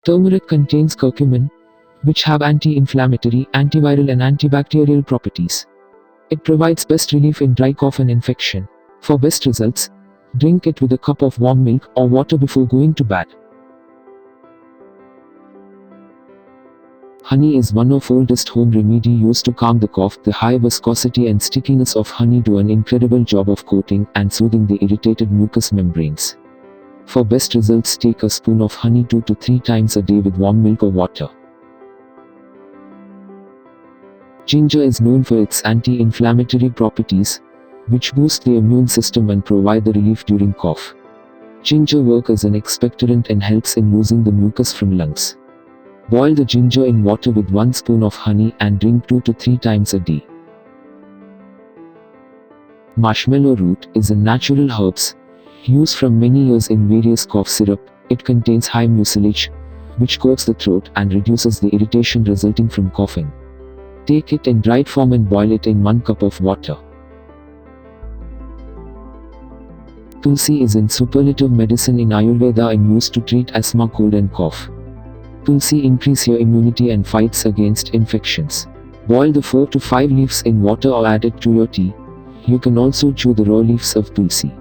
Turmeric contains curcumin, which have anti-inflammatory, antiviral and antibacterial properties. It provides best relief in dry cough and infection. For best results, drink it with a cup of warm milk or water before going to bed. Honey is one of oldest home remedy used to calm the cough. The high viscosity and stickiness of honey do an incredible job of coating and soothing the irritated mucous membranes. For best results, take a spoon of honey 2 to 3 times a day with warm milk or water. Ginger is known for its anti-inflammatory properties, which boost the immune system and provide the relief during cough. Ginger works as an expectorant and helps in losing the mucus from lungs. Boil the ginger in water with 1 spoon of honey and drink 2 to 3 times a day. Marshmallow root is a natural herb used from many years in various cough syrup. It contains high mucilage, which coats the throat and reduces the irritation resulting from coughing. Take it in dried form and boil it in 1 cup of water. Tulsi is in superlative medicine in Ayurveda and used to treat asthma, cold and cough. Tulsi increases your immunity and fights against infections. Boil the 4 to 5 leaves in water or add it to your tea. You can also chew the raw leaves of Tulsi.